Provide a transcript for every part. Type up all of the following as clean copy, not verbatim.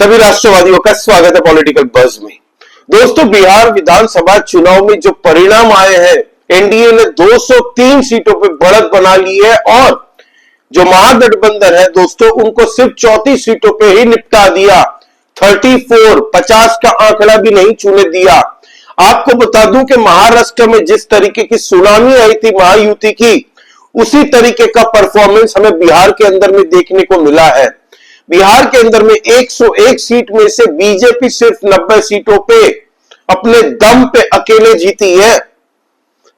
सभी राष्ट्रवादियों का स्वागत है पॉलिटिकल बज़ में। दोस्तों, बिहार विधानसभा चुनाव में जो परिणाम आए हैं, एनडीए ने 203 सीटों पर बढ़त बना ली है और जो महागठबंधन है दोस्तों, उनको सिर्फ 34 सीटों पे ही निपटा दिया। 50 का आंकड़ा भी नहीं छूने दिया। आपको बता दूं कि महाराष्ट्र में जिस तरीके की सुनामी आई थी महायुति की, उसी तरीके का परफॉर्मेंस हमें बिहार के अंदर में देखने को मिला है। बिहार के अंदर में 101 सीट में से बीजेपी सिर्फ 90 सीटों पे अपने दम पे अकेले जीती है।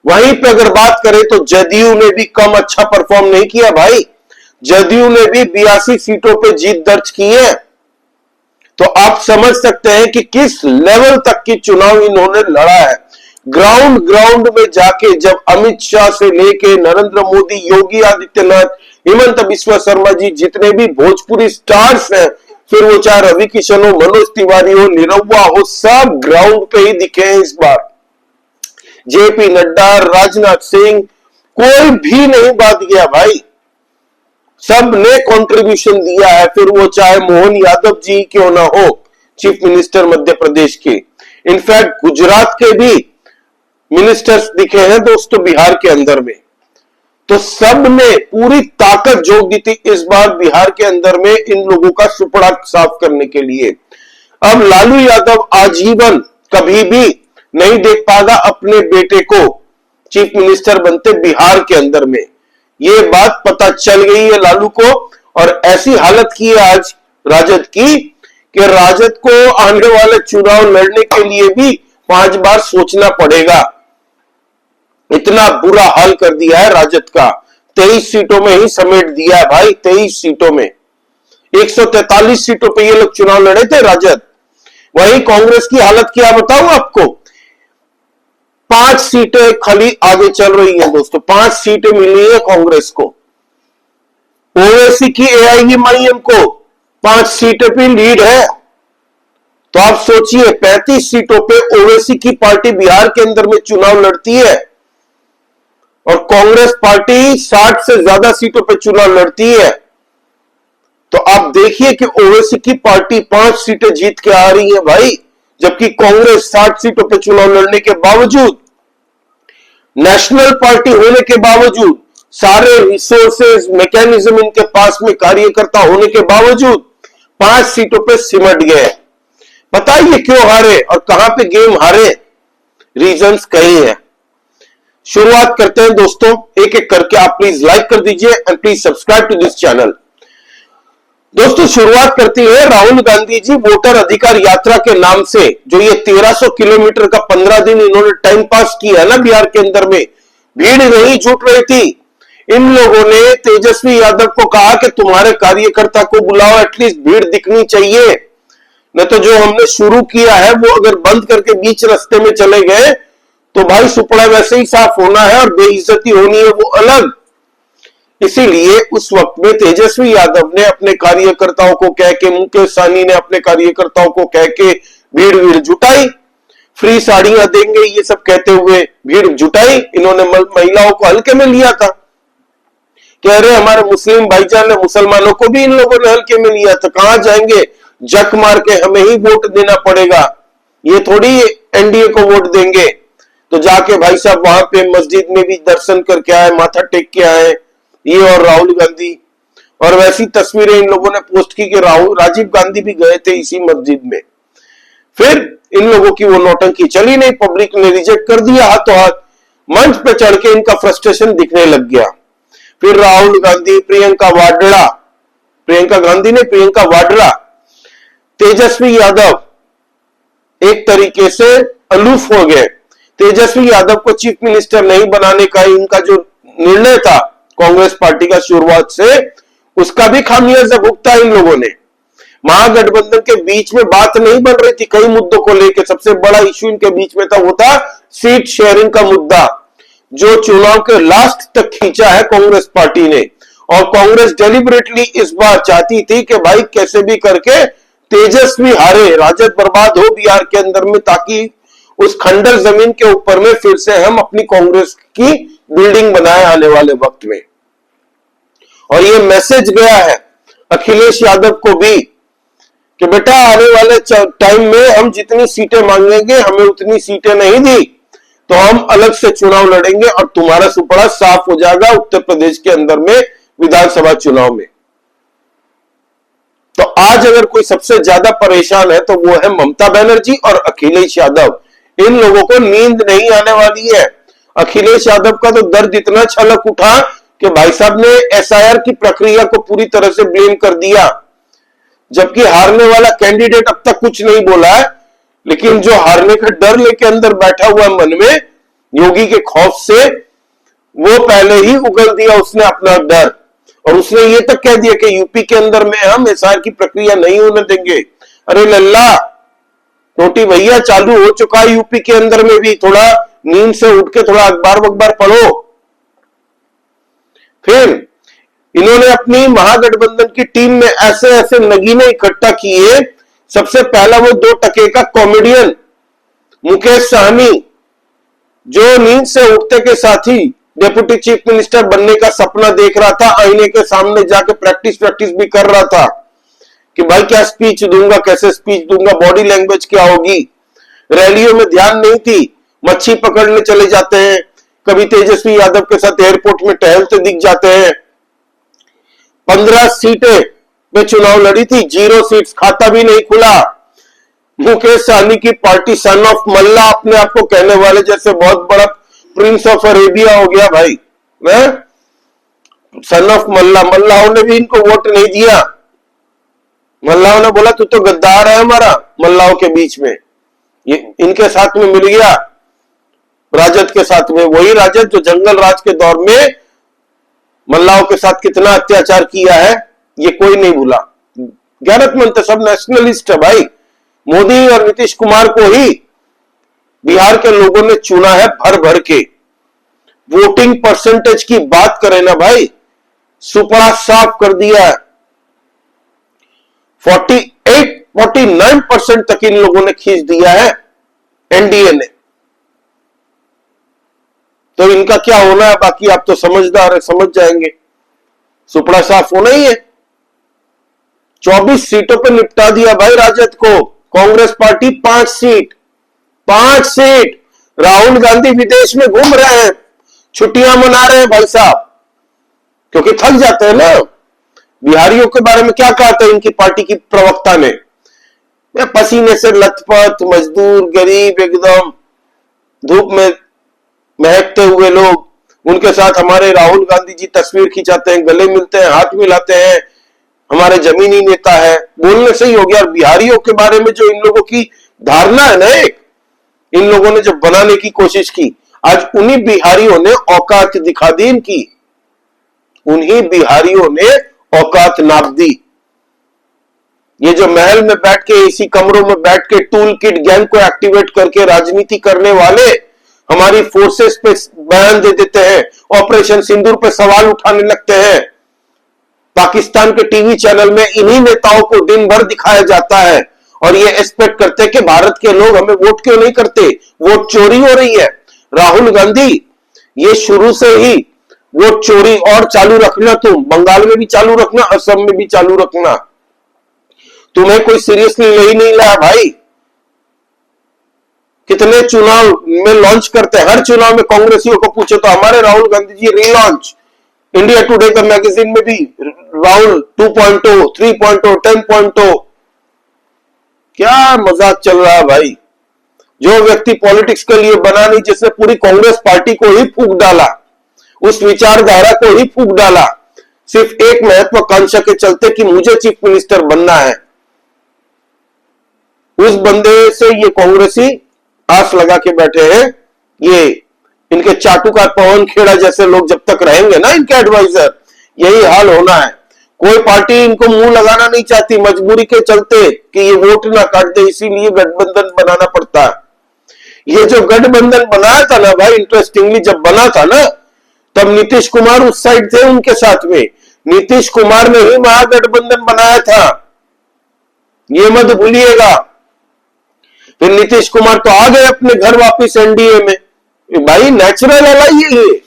वहीं पे अगर बात करें तो जदयू ने भी कम अच्छा परफॉर्म नहीं किया भाई। जदयू ने भी 82 सीटों पे जीत दर्ज की है। तो आप समझ सकते हैं कि किस लेवल तक की चुनाव इन्होंने लड़ा है। ग्राउंड में जाके जब अमित शाह से लेके नरेंद्र मोदी, योगी आदित्यनाथ, हेमंत बिस्वा शर्मा जी, जितने भी भोजपुरी स्टार्स हैं, फिर वो चाहे रवि किशन हो, मनोज तिवारी हो, निरहुआ हो, सब ग्राउंड पे ही दिखे हैं इस बार। जेपी नड्डा, राजनाथ सिंह, कोई भी नहीं बात गया भाई, सब ने कंट्रीब्यूशन दिया है। फिर वो चाहे मोहन यादव जी क्यों ना हो, चीफ मिनिस्टर मध्य प्रदेश के, इनफैक्ट गुजरात के भी मिनिस्टर्स दिखे हैं दोस्तों बिहार के अंदर में। तो सब ने पूरी ताकत झोंक दी थी इस बार बिहार के अंदर में इन लोगों का सुपड़ा साफ करने के लिए। अब लालू यादव आजीवन कभी भी नहीं देख पाएगा अपने बेटे को चीफ मिनिस्टर बनते बिहार के अंदर में। ये बात पता चल गई है लालू को, और ऐसी हालत की है आज राजद की कि राजद को आने वाले चुनाव लड़ने के लिए भी 5 बार सोचना पड़ेगा। इतना बुरा हाल कर दिया है राजद का। 23 सीटों में ही समेट दिया है भाई, 23 सीटों में। 143 सीटों पे ये लोग चुनाव लड़े थे राजद। वहीं कांग्रेस की हालत क्या बताऊं आपको, 5 सीटें खाली आगे चल रही हैं दोस्तों। 5 सीटें मिली है कांग्रेस को। ओवैसी की एआईएमआईएम को 5 सीटें पे लीड है। तो आप सोचिए, 35 सीटों पे ओवैसी की पार्टी बिहार के अंदर में चुनाव लड़ती है और कांग्रेस पार्टी 60 से ज्यादा सीटों पे चुनाव लड़ती है। तो आप देखिए कि ओवैसी की पार्टी 5 सीटें जीत के आ रही है भाई, जबकि कांग्रेस 60 सीटों पे चुनाव लड़ने के बावजूद, नेशनल पार्टी होने के बावजूद, सारे रिसोर्सेज मैकेनिज्म इनके पास में कार्यकर्ता होने के बावजूद 5 सीटों पे सिमट गए। बताइए क्यों हारे और कहां पे गेम हारे? रीजंस कई हैं। शुरुआत करते हैं दोस्तों, एक एक करके। आप प्लीज लाइक कर दीजिए and please subscribe to this channel. दोस्तों, शुरुआत करती है राहुल गांधी जी वोटर अधिकार यात्रा के नाम से। जो ये 1300 किलोमीटर का 15 दिन इन्होंने टाइम पास किया है ना बिहार के अंदर में, भीड़ नहीं जुट रही थी। इन लोगों ने तेजस्वी यादव को कहा कि तुम्हारे कार्यकर्ता को बुलाओ, एटलीस्ट भीड़ दिखनी चाहिए। न तो जो हमने शुरू किया है वो अगर बंद करके बीच रास्ते में चले गए तो भाई सुपड़ा वैसे ही साफ होना है और बेइज्जती होनी है वो अलग। इसीलिए उस वक्त में तेजस्वी यादव ने अपने कार्यकर्ताओं को कह के, मुकेश सहनी ने अपने कार्यकर्ताओं को कह के भीड़ जुटाई। फ्री साड़ियां देंगे ये सब कहते हुए भीड़ जुटाई। इन्होंने महिलाओं को हल्के में लिया था। कह रहे हमारे मुस्लिम भाईजान ने, मुसलमानों को भी इन लोगों ने हल्के में लिया था। कहां जाएंगे, जक मार के हमें ही वोट देना पड़ेगा, ये थोड़ी एनडीए को वोट देंगे। तो जाके भाई साहब वहां पे मस्जिद में भी दर्शन करके आए, माथा टेक के आए, ये और राहुल गांधी। और वैसी तस्वीरें इन लोगों ने पोस्ट की कि राजीव गांधी भी गए थे इसी मस्जिद में। फिर इन लोगों की वो नौटंकी चली नहीं, पब्लिक ने रिजेक्ट कर दिया हाथों हाथ। मंच पे चढ़ के इनका फ्रस्ट्रेशन दिखने लग गया। फिर राहुल गांधी, प्रियंका वाड्रा, तेजस्वी यादव एक तरीके से अलूफ हो गए। तेजस्वी यादव को चीफ मिनिस्टर नहीं बनाने का इनका जो निर्णय था कांग्रेस पार्टी का शुरुआत से, उसका भी खामियाजा भुगता इन लोगों ने। महागठबंधन के बीच में बात नहीं बन रही थी कई मुद्दों को लेकर। सबसे बड़ा इश्यू इनके बीच में था, वो था सीट शेयरिंग का मुद्दा, जो चुनाव के लास्ट तक खींचा है कांग्रेस पार्टी ने। और कांग्रेस डेलिबरेटली इस बार चाहती थी कि भाई कैसे भी करके तेजस्वी हारे, राजद बर्बाद हो बिहार के अंदर में, ताकि उस खंडर जमीन के ऊपर में फिर से हम अपनी कांग्रेस की बिल्डिंग बनाए आने वाले वक्त में। और ये मैसेज गया है अखिलेश यादव को भी कि बेटा आने वाले टाइम में हम जितनी सीटें मांगेंगे हमें उतनी सीटें नहीं दी तो हम अलग से चुनाव लड़ेंगे और तुम्हारा सुपड़ा साफ हो जाएगा उत्तर प्रदेश के अंदर में विधानसभा चुनाव में। तो आज अगर कोई सबसे ज्यादा परेशान है तो वो है ममता बनर्जी और अखिलेश यादव। इन लोगों को नींद नहीं आने वाली है। अखिलेश यादव का तो दर्द इतना छलक उठा कि भाई साहब ने एसआईआर की प्रक्रिया को पूरी तरह से ब्लेम कर दिया, जबकि हारने वाला कैंडिडेट अब तक कुछ नहीं बोला है, लेकिन जो हारने का डर लेके अंदर बैठा हुआ मन में योगी के खौफ से, वो पहले ही उगल दिया उसने अपना डर। और उसने ये तक कह दिया कि यूपी के अंदर में हम एसआईआर की प्रक्रिया नहीं होने देंगे। अरे लल्ला टोटी भैया चालू हो चुका है यूपी के अंदर में भी, थोड़ा नींद से उठ के थोड़ा अखबार वखबार पढ़ो। फिर इन्होंने अपनी महागठबंधन की टीम में ऐसे ऐसे नगीने इकट्ठा किए। सबसे पहला वो 2 टके का कॉमेडियन मुकेश सहनी, जो नींद से उठते के साथ ही डिप्टी चीफ मिनिस्टर बनने का सपना देख रहा था, आईने के सामने जाके प्रैक्टिस भी कर रहा था कि भाई क्या स्पीच दूंगा, कैसे स्पीच दूंगा, बॉडी लैंग्वेज क्या होगी। रैलियों में ध्यान नहीं थी, मच्छी पकड़ने चले जाते हैं, कभी तेजस्वी यादव के साथ एयरपोर्ट में टहलते दिख जाते हैं। 15 सीटें पे चुनाव लड़ी थी, 0 सीट्स, खाता भी नहीं खुला। मुकेश सहनी की पार्टी सन ऑफ मल्ला अपने आप को कहने वाले जैसे बहुत बड़ा प्रिंस ऑफ अरेबिया हो गया भाई, सन ऑफ मल्ला। मल्लाओं ने भी इनको वोट नहीं दिया। मल्लाओं ने बोला तू तो गद्दार है हमारा, मल्लाओं के बीच में। ये इनके साथ में मिल गया राजद के साथ में, वही राजद जो जंगल राज के दौर में मल्लाओं के साथ कितना अत्याचार किया है ये कोई नहीं भूला। गैरतमंद सब नेशनलिस्ट है भाई। मोदी और नीतीश कुमार को ही बिहार के लोगों ने चुना है भर भर के। वोटिंग परसेंटेज की बात करें ना भाई, सुपड़ा साफ कर दिया है। 49% तक इन लोगों ने खींच दिया है एनडीए ने। तो इनका क्या होना है बाकी आप तो समझदार है, समझ जाएंगे। सुपड़ा साफ होना ही है। 24 सीटों पर निपटा दिया भाई राजद को। Congress party 5 seat. Rahul Gandhi विदेश में घूम रहे हैं, छुट्टियां मना रहे हैं भाई साहब, क्योंकि थक जाते हैं ना। बिहारियों के बारे में क्या कहा था इनकी पार्टी की प्रवक्ता ने, पसीने से लथपथ मजदूर गरीब एकदम धूप में महकते हुए लोग, उनके साथ हमारे राहुल गांधी जी तस्वीर खिंचाते हैं, गले मिलते हैं, हाथ मिलाते हैं, हमारे जमीनी नेता है। बोलने से ही हो गया। और बिहारियों के बारे में जो इन लोगों की धारणा है ना, एक इन लोगों ने जो बनाने की कोशिश की, आज उन्हीं बिहारियों ने औकात दिखा दी इनकी। उन्हीं बिहारियों ने औकात नाप दी। ये जो महल में बैठ के, इसी कमरों में बैठ के टूल किट गैंग को एक्टिवेट करके राजनीति करने वाले हमारी फोर्सेस पे बयान दे देते हैं, ऑपरेशन सिंदूर पे सवाल उठाने लगते हैं। पाकिस्तान के टीवी चैनल में इन्हीं नेताओं को दिन भर दिखाया जाता है और ये एक्सपेक्ट करते हैं कि भारत के लोग हमें वोट क्यों नहीं करते। वोट चोरी हो रही है। राहुल गांधी, ये शुरू से ही वोट चोरी और चालू रखना, तुम बंगाल में भी चालू रखना, असम में भी चालू रखना। तुम्हें कोई सीरियसली ले ही नहीं लाया भाई। कितने चुनाव में लॉन्च करते हैं, हर चुनाव में कांग्रेसियों को पूछो तो हमारे Rahul Gandhi ji relaunch. India today का मैगजीन में भी राहुल 2.0, 3.0, 10.0। क्या मजाक चल रहा है भाई। जो व्यक्ति पॉलिटिक्स के लिए बना नहीं, जिसने पूरी कांग्रेस पार्टी को ही फूंक डाला, उस विचारधारा को ही फूंक डाला, सिर्फ एक महत्वाकांक्षा के चलते कि मुझे चीफ मिनिस्टर बनना है, उस बंदे से ये कांग्रेसी आस लगा के बैठे हैं। ये इनके चाटुकार पवन खेड़ा जैसे लोग जब तक रहेंगे ना, इनके एडवाइजर, यही हाल होना है। कोई पार्टी इनको मुंह लगाना नहीं चाहती मजबूरी के चलते कि ये वोट ना काट दे, इसीलिए गठबंधन बनाना पड़ता है। ये जो गठबंधन बनाया था ना भाई, इंटरेस्टिंगली जब बना था ना, तब नीतीश कुमार उस साइड थे उनके साथ में। नीतीश कुमार ने ही महागठबंधन बनाया था, ये मत भूलिएगा। फिर नीतीश कुमार तो आ गए अपने घर वापस एनडीए में। भाई नेचुरल है ये।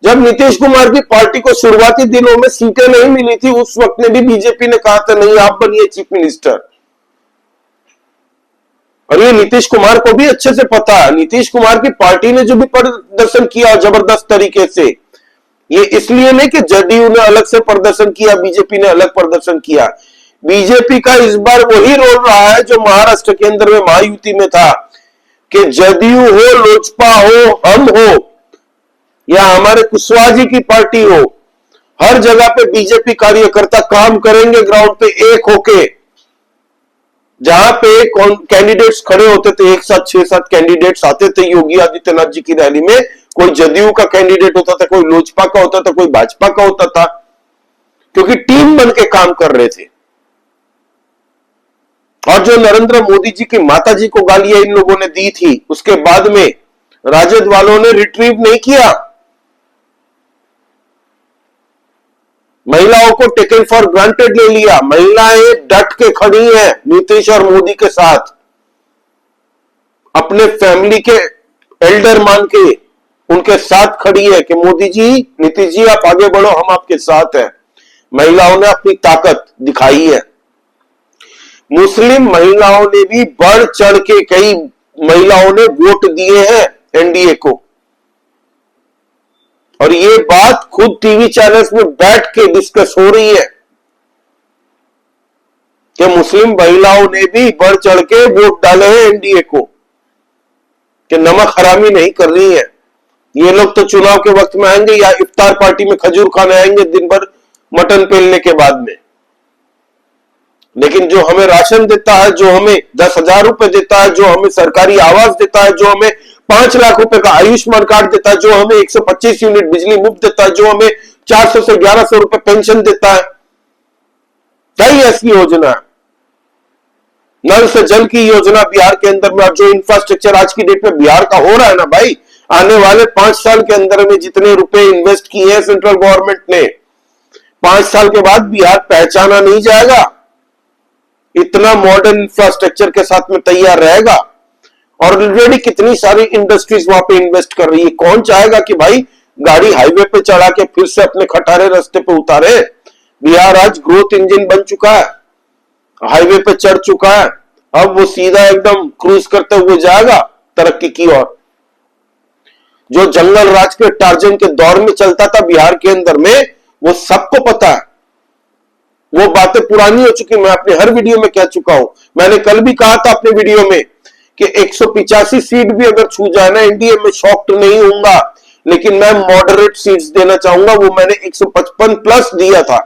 जब नीतीश कुमार की पार्टी को शुरुआती दिनों में सीटें नहीं मिली थी, उस वक्त में भी बीजेपी ने कहा था नहीं आप बनिए चीफ मिनिस्टर। और ये नीतीश कुमार को भी अच्छे से पता है। नीतीश कुमार की पार्टी ने जो भी प्रदर्शन किया जबरदस्त तरीके से, ये इसलिए नहीं कि जदयू ने अलग से प्रदर्शन किया, बीजेपी ने अलग प्रदर्शन किया। बीजेपी का इस बार वही रोल रहा है जो महाराष्ट्र के अंदर में महायुति में था, कि जदयू हो, लोजपा हो, हम हो या हमारे कुशवाहा जी की पार्टी हो, हर जगह पे बीजेपी कार्यकर्ता काम करेंगे ग्राउंड पे एक होके। जहां पे कैंडिडेट्स खड़े होते थे, एक साथ 6-7 कैंडिडेट्स आते थे योगी आदित्यनाथ जी की रैली में, कोई जदयू का कैंडिडेट होता था, कोई लोजपा का होता था, कोई भाजपा का होता था, क्योंकि टीम बन के काम कर रहे थे। और जो नरेंद्र मोदी जी की माता जी को गालियां इन लोगों ने दी थी, उसके बाद में राजद वालों ने रिट्रीव नहीं किया। महिलाओं को टेकन फॉर ग्रांटेड ले लिया। महिलाएं डट के खड़ी हैं नीतीश और मोदी के साथ, अपने फैमिली के एल्डर मान के उनके साथ खड़ी है कि मोदी जी, नीतीश जी आप आगे बढ़ो, हम आपके साथ हैं। महिलाओं ने अपनी ताकत दिखाई है। मुस्लिम महिलाओं ने भी बढ़ चढ़ के, कई महिलाओं ने वोट दिए हैं एनडीए को, और ये बात खुद टीवी चैनल्स में बैठ के डिस्कस हो रही है कि मुस्लिम महिलाओं ने भी बढ़ चढ़ के वोट डाले हैं एनडीए को, कि नमक हरामी नहीं कर रही है। ये लोग तो चुनाव के वक्त में आएंगे या इफ्तार पार्टी में खजूर खाने आएंगे दिन भर मटन पेलने के बाद में, लेकिन जो हमें राशन देता है, जो हमें 10,000 रुपए देता है, जो हमें सरकारी आवास देता है, जो हमें 5 लाख रुपए का आयुष्मान कार्ड देता है, जो हमें 125 यूनिट बिजली मुफ्त देता है, जो हमें 400 से 1100 रुपए पेंशन देता है, कई ऐसी योजना, नल से जल की योजना बिहार के अंदर में, जो इंफ्रास्ट्रक्चर आज की डेट में बिहार का हो रहा है ना भाई, आने वाले 5 साल के अंदर में जितने रुपए इन्वेस्ट किए हैं सेंट्रल गवर्नमेंट ने, 5 साल के बाद बिहार पहचाना नहीं जाएगा, इतना मॉडर्न इंफ्रास्ट्रक्चर के साथ में तैयार रहेगा। और ऑलरेडी कितनी सारी इंडस्ट्रीज वहां पे इन्वेस्ट कर रही है। कौन चाहेगा कि भाई गाड़ी हाईवे पे चढ़ा के फिर से अपने खटारे रास्ते पे उतारे। बिहार आज ग्रोथ इंजन बन चुका है, हाईवे पे चढ़ चुका है, अब वो सीधा एकदम क्रूज करते हुए जाएगा तरक्की की ओर। जो जंगल राज के टार्जन के दौर में चलता था बिहार के अंदर में, वो सबको पता है। वो बातें पुरानी हो चुकी, मैं अपने हर वीडियो में कह चुका हूं। मैंने कल भी कहा था अपने वीडियो में कि 185 सीट भी अगर छू जाए ना एनडीए में, शॉक्ड नहीं होऊंगा, लेकिन मैं मॉडरेट सीट्स देना चाहूंगा। वो मैंने 155 प्लस दिया था,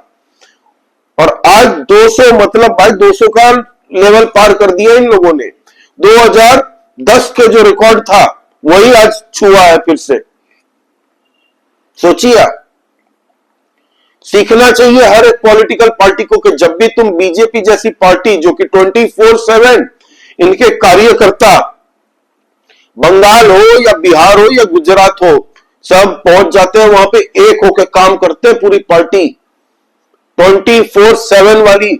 और आज 200, मतलब भाई 200 का लेवल पार कर दिया इन लोगों ने। 2010 के जो रिकॉर्ड था वही आज छुआ है फिर से। सोचिए, सीखना चाहिए हर एक पॉलिटिकल पार्टी को कि जब भी तुम बीजेपी जैसी पार्टी, जो कि 24/7 इनके कार्यकर्ता बंगाल हो या बिहार हो या गुजरात हो, सब पहुंच जाते हैं वहां पे, एक होकर काम करते हैं पूरी पार्टी। 24/7 वाली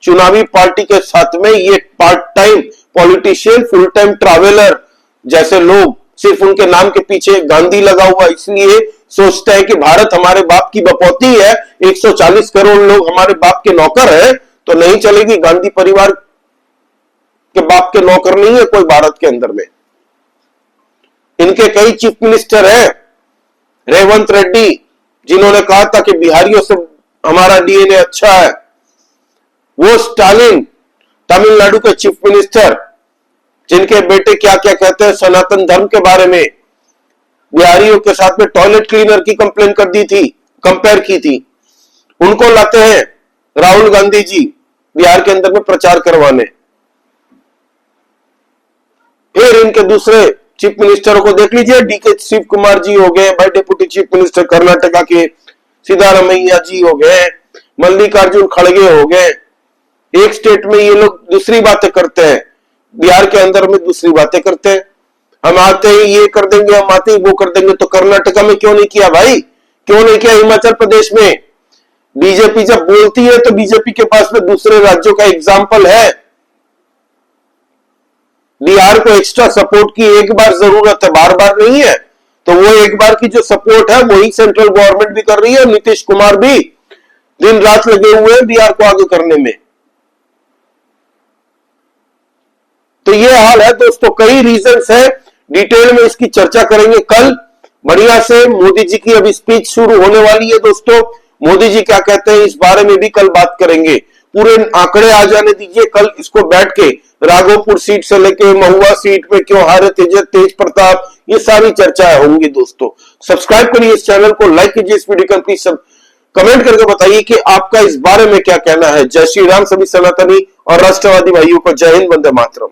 चुनावी पार्टी के साथ में ये part time politician, full time traveller जैसे लोग, सिर्फ उनके नाम के पीछे गांधी लगा हुआ इसलिए सोचते हैं कि भारत हमारे बाप की बपौती है, 140 करोड़ लोग हमारे बाप के नौकर हैं, तो नहीं चलेगी। गांधी परिवार के बाप के नौकर नहीं है कोई भारत के अंदर में। इनके कई चीफ मिनिस्टर हैं, रेवंत रेड्डी, जिन्होंने कहा था कि बिहारियों से हमारा डीएनए अच्छा है। वो स्टालिन, तमिलनाडु के चीफ मिनिस्टर, जिनके बेटे क्या क्या कहते हैं सनातन धर्म के बारे में, बिहारियों के साथ में टॉयलेट क्लीनर की कंप्लेन कर दी थी, कंपेयर की थी। उनको लाते हैं राहुल गांधी जी बिहार के अंदर में प्रचार करवाने। फिर इनके दूसरे चीफ मिनिस्टरों को देख लीजिए, डीके शिव कुमार जी हो गए भाई डिप्टी चीफ मिनिस्टर कर्नाटका के, सिद्धारमैया जी हो गए, मल्लिकार्जुन खड़गे हो गए। एक स्टेट में ये लोग दूसरी बातें करते हैं, बिहार के अंदर में दूसरी बातें करते हैं। हम आते ही ये कर देंगे, हम आते ही वो कर देंगे। तो कर्नाटका में क्यों नहीं किया भाई, क्यों नहीं किया हिमाचल प्रदेश में? बीजेपी जब बोलती है तो बीजेपी के पास में दूसरे राज्यों का एग्जाम्पल है। बिहार को एक्स्ट्रा सपोर्ट की एक बार जरूरत है, बार बार नहीं है। तो वो एक बार की जो सपोर्ट है वही सेंट्रल गवर्नमेंट भी कर रही है, नीतीश कुमार भी दिन रात लगे हुए हैं बिहार को आगे करने में। तो ये हाल है दोस्तों, कई रीजंस है, डिटेल में इसकी चर्चा करेंगे कल बढ़िया से। मोदी जी की अभी स्पीच शुरू होने वाली है दोस्तों, मोदी जी क्या कहते हैं इस बारे में भी कल बात करेंगे। पूरे आंकड़े आ जाने दीजिए, कल इसको बैठ के राघोपुर सीट से लेके महुआ सीट में क्यों हारे तेज प्रताप, ये सारी चर्चाएं होंगी दोस्तों। सब्सक्राइब करिए इस चैनल को, लाइक कीजिए इस वीडियो को, प्लीज सब कमेंट करके बताइए कि आपका इस बारे में क्या कहना है। जय श्री राम सभी सनातनी और राष्ट्रवादी भाइयों को, जय हिंद, वंदे मातरम।